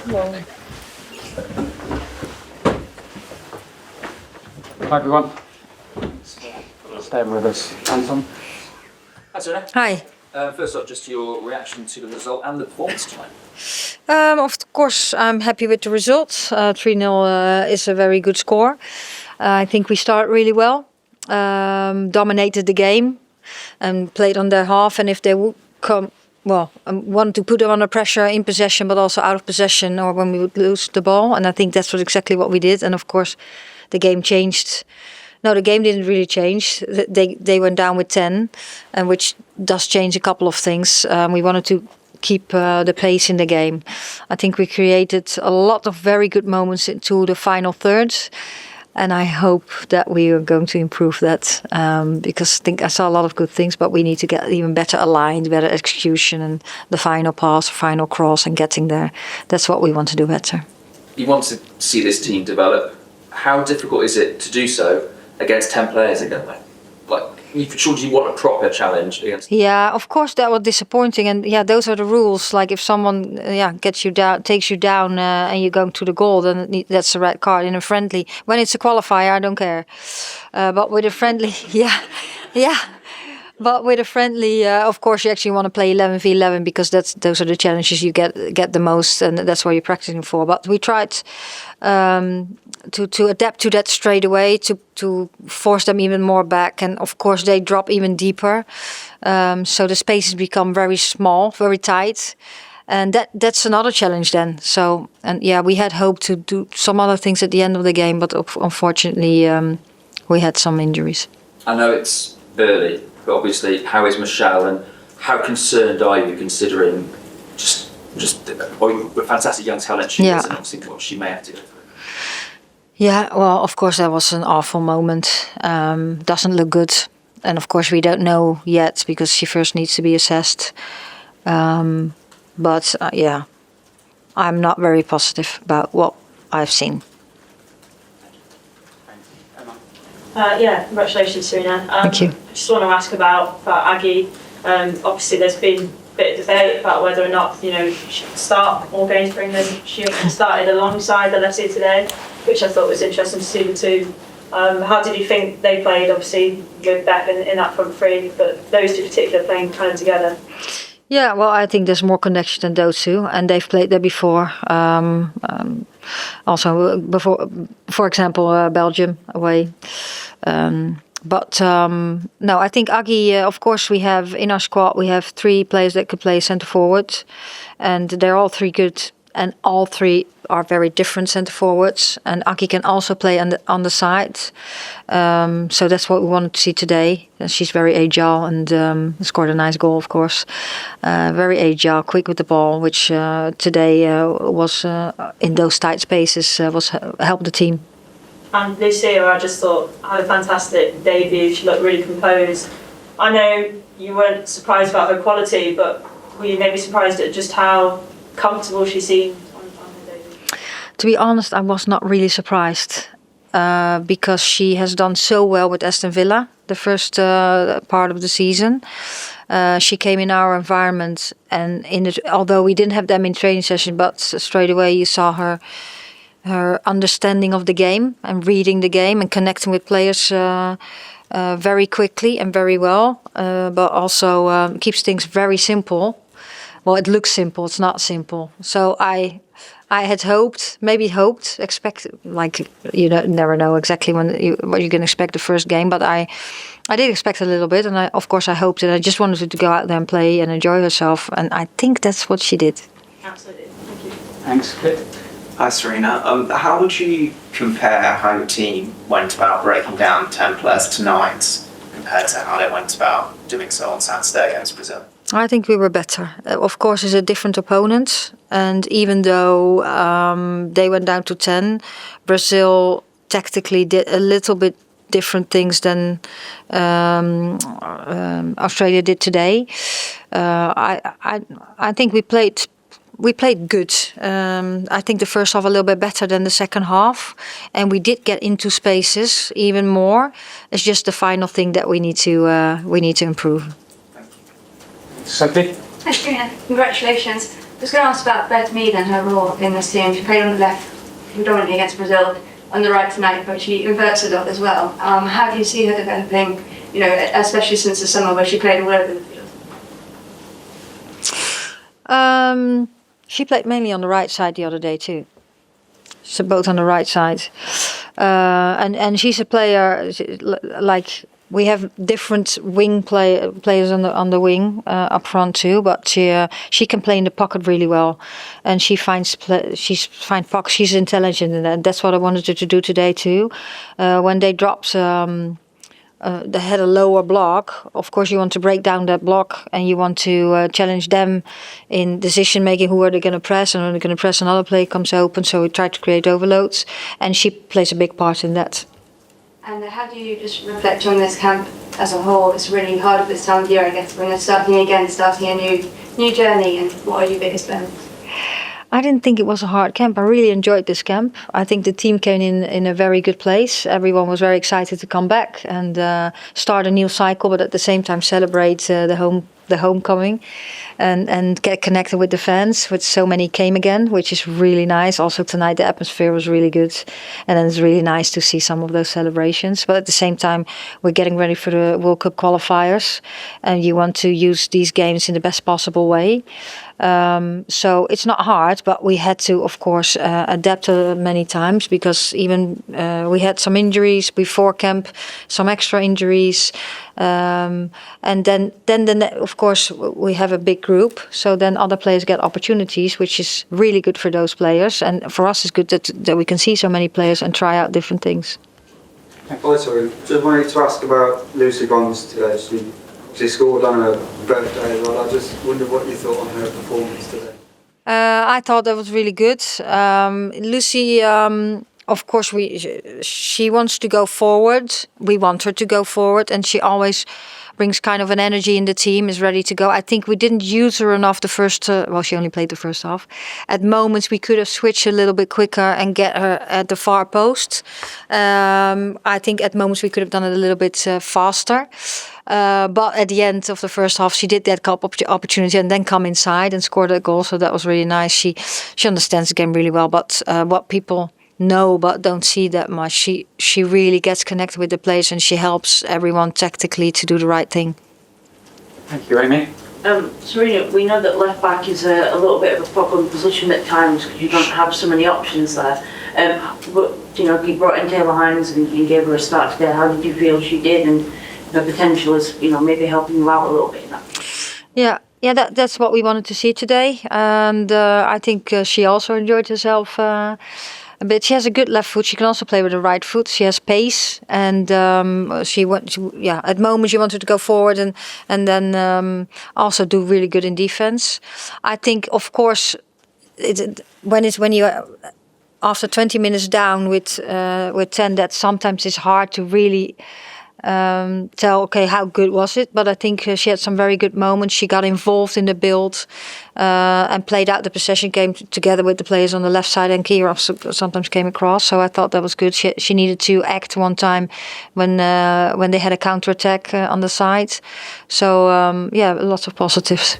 Hi everyone. Staying with us, Anton. Hi, Sarina. Hi. First off, just your reaction to the result and the performance tonight. Of course, I'm happy with the result. 3-0 is a very good score. I think we started really well, dominated the game and played on their half. And if they would come, want to put them under pressure in possession, but also out of possession, or when we would lose the ball. And I think that's exactly what we did. And of course, the game changed. No, the game didn't really change. They went down with 10, and which does change a couple of things. We wanted to keep the pace in the game. I think we created a lot of very good moments into the final third, and I hope that we are going to improve that, because I think I saw a lot of good things, but we need to get even better aligned, better execution, and the final pass, final cross, and getting there. That's what we want to do better. You want to see this team develop. How difficult is it to do so against 10 players again? Surely you want a proper challenge against. Yeah, of course that was disappointing, and yeah, those are the rules. Like if someone gets you down, takes you down, and you're going to the goal, then that's a red card. In a friendly, when it's a qualifier, I don't care. But with a friendly, yeah. But with a friendly, of course, you actually want to play 11v11 because those are the challenges you get the most, and that's what you're practicing for. But we tried to adapt to that straight away, to force them even more back, and of course they drop even deeper. So the spaces become very small, very tight, and that's another challenge then. So we had hoped to do some other things at the end of the game, but unfortunately we had some injuries. I know it's early. But obviously, how is Michelle, and how concerned are you considering just a fantastic young talent she is, and obviously what she may have to go through? Yeah, well, of course that was an awful moment. Doesn't look good, and of course we don't know yet because she first needs to be assessed. But I'm not very positive about what I've seen. Congratulations, Sarina. Thank you. I just want to ask about Aggie. Obviously, there's been a bit of debate about whether or not she should start more games for England. She started alongside Alessia today, which I thought was interesting to see the two. How did you think they played? Obviously, with Beck in that front three, but those two particular playing kind of together. Yeah, well, I think there's more connection than those two, and they've played there before. Also, before, for example, Belgium away. No, I think Aggie, of course, we have in our squad, we have 3 players that could play centre forward, and they're all 3 good, and all 3 are very different centre forwards. And Aggie can also play on the side, so that's what we wanted to see today. And she's very agile and scored a nice goal, of course. Very agile, quick with the ball, which today was in those tight spaces helped the team. And Lucia, I just thought, had a fantastic debut. She looked really composed. I know you weren't surprised about her quality, but were you maybe surprised at just how comfortable she seemed on her debut? To be honest, I was not really surprised because she has done so well with Aston Villa the first part of the season. She came in our environment, and although we didn't have them in training session, but straight away you saw her understanding of the game and reading the game and connecting with players very quickly and very well, but also keeps things very simple. Well, it looks simple, it's not simple. So I had expected, like you never know exactly what you can expect the first game, but I did expect a little bit, and of course I hoped, and I just wanted her to go out there and play and enjoy herself, and I think that's what she did. Absolutely, thank you. Thanks, Kit. Hi Sarina, how would you compare how your team went about breaking down 10 players to 9s compared to how they went about doing so on Saturday against Brazil? I think we were better. Of course, it's a different opponent, and even though they went down to 10, Brazil tactically did a little bit different things than Australia did today. I think we played good. I think the first half a little bit better than the second half, and we did get into spaces even more. It's just the final thing that we need to improve. Sophie? Hi, Sarina. Congratulations. Just going to ask about Beth Mead and her role in this team. She played on the left predominantly against Brazil, on the right tonight, but she inverts a lot as well. How do you see her developing, you know, especially since the summer where she played all over the field? She played mainly on the right side the other day too. So both on the right side. And she's a player, like, we have different wing players on the wing up front too, but she can play in the pocket really well, and she finds pockets. She's intelligent, and that's what I wanted her to do today too. When they dropped, they had a lower block. Of course, you want to break down that block, and you want to challenge them in decision making. Who are they going to press, and when they're going to press, another play comes open. So we try to create overloads, and she plays a big part in that. And how do you just reflect on this camp as a whole? It's really hard at this time of year, I guess, when you're starting a new journey. And what are your biggest benefits? I didn't think it was a hard camp. I really enjoyed this camp. I think the team came in a very good place. Everyone was very excited to come back and start a new cycle, but at the same time celebrate the homecoming and get connected with the fans, which so many came again, which is really nice. Also tonight the atmosphere was really good, and then it's really nice to see some of those celebrations. But at the same time, we're getting ready for the World Cup qualifiers, and you want to use these games in the best possible way. So it's not hard, but we had to, of course, adapt many times, because even we had some injuries before camp, some extra injuries, and then of course we have a big group, so then other players get opportunities, which is really good for those players, and for us it's good that we can see so many players and try out different things. Also, just wanted to ask about Lucy Bronze today. She scored on her birthday. Well, I just wonder what you thought on her performance today. I thought that was really good. Lucy, of course, she wants to go forward. We want her to go forward, and she always brings kind of an energy in the team, is ready to go. I think we didn't use her enough the first, well, she only played the first half. At moments we could have switched a little bit quicker and get her at the far post. I think at moments we could have done it a little bit faster. But at the end of the first half, she did get opportunity and then come inside and scored a goal. So that was really nice. She understands the game really well. But what people know but don't see that much, she really gets connected with the players, and she helps everyone tactically to do the right thing. Thank you, Amy. Sarina, we know that left back is a little bit of a problem position at times because you don't have so many options there. But you know, you brought in Taylor Hines and you gave her a start today. How did you feel she did, and the potential is, you know, maybe helping you out a little bit in that? Yeah, that's what we wanted to see today, and I think she also enjoyed herself a bit. She has a good left foot. She can also play with the right foot. She has pace, and at moments you want her to go forward and then also do really good in defense. I think, of course, when you after 20 minutes down with 10, that sometimes it's hard to really tell, okay, how good was it? But I think she had some very good moments. She got involved in the build and played out the possession game together with the players on the left side, and Kira sometimes came across. So I thought that was good. She needed to act one time when they had a counter-attack on the side. So lots of positives.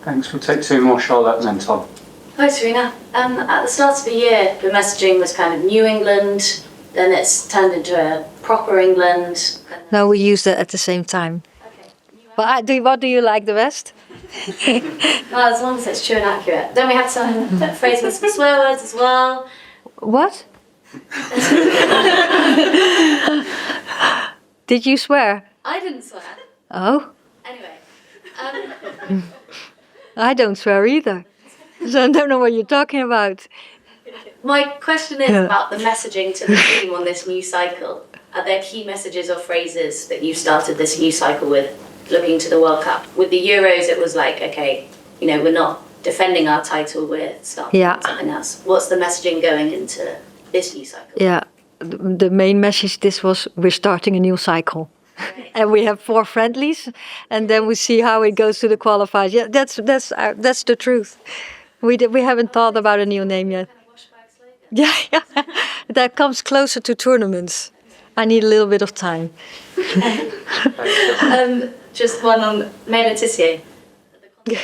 Thanks. We'll take two more, Charlotte, and then Tom. Hi Sarina. At the start of the year, the messaging was kind of New England, then it's turned into a proper England. No, we used it at the same time. Okay. But what do you like the best? Well, as long as it's true and accurate. Then we had some phrases with some swear words as well. What? Did you swear? I didn't swear. Oh? Anyway. I don't swear either. So I don't know what you're talking about. My question is about the messaging to the team on this new cycle. Are there key messages or phrases that you started this new cycle with, looking to the World Cup? With the Euros, it was like, okay, you know, we're not defending our title, we're starting something else. What's the messaging going into this new cycle? Yeah, the main message this was, we're starting a new cycle. Right. And we have 4 friendlies, and then we see how it goes to the qualifiers. Yeah, that's the truth. We haven't thought about a new name yet. Yeah, that comes closer to tournaments. I need a little bit of time. Just one on Mela Tissier.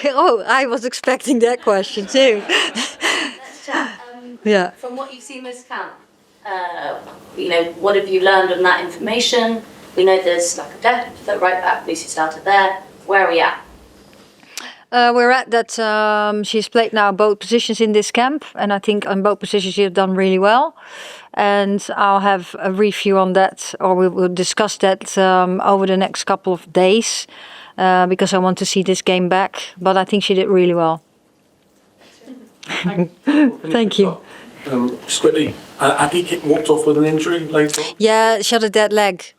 Oh, I was expecting that question too. Let's chat. Yeah. From what you've seen this camp, what have you learned on that information? We know there's like a depth at right back. Lucy started there. Where are we at? We're at that she's played now both positions in this camp, and I think on both positions she has done really well. And I'll have a review on that, or we will discuss that over the next couple of days, because I want to see this game back. But I think she did really well. Thank you. Just quickly, Aggie walked off with an injury later on? Yeah, she had a dead leg.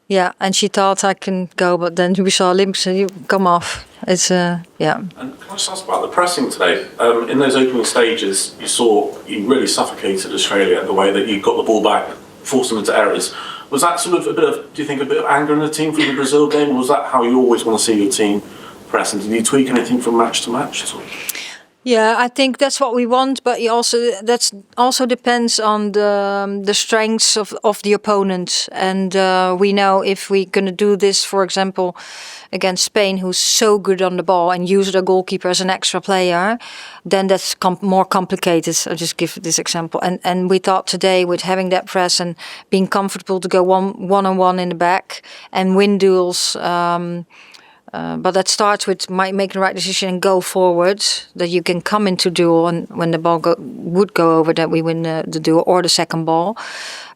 Yeah, and she thought I can go, but then we saw limbs and you come off. It's yeah. And can I just ask about the pressing today? In those opening stages, you really suffocated Australia the way that you got the ball back, forced them into errors. Was that sort of do you think, a bit of anger in the team from the Brazil game? Or was that how you always want to see your team press? And did you tweak anything from match to match at all? Yeah, I think that's what we want, but that also depends on the strengths of the opponent. And we know if we're going to do this, for example, against Spain, who's so good on the ball, and use their goalkeeper as an extra player, then that's more complicated. I'll just give this example. And we thought today, with having that press and being comfortable to go one-on-one in the back and win duels, but that starts with making the right decision and go forward, that you can come into duel, and when the ball would go over, that we win the duel or the second ball.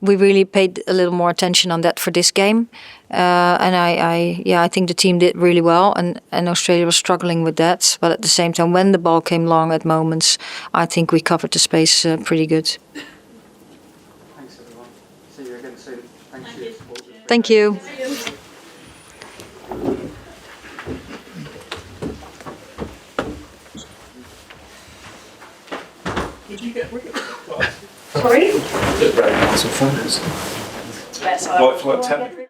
We really paid a little more attention on that for this game. And I think the team did really well, and Australia was struggling with that. But at the same time, when the ball came long at moments, I think we covered the space pretty good. Thanks everyone. See you again soon. Thank you. Thank you. Did you get rid of it? Sorry? Very nice and fun. Yes, What, 10?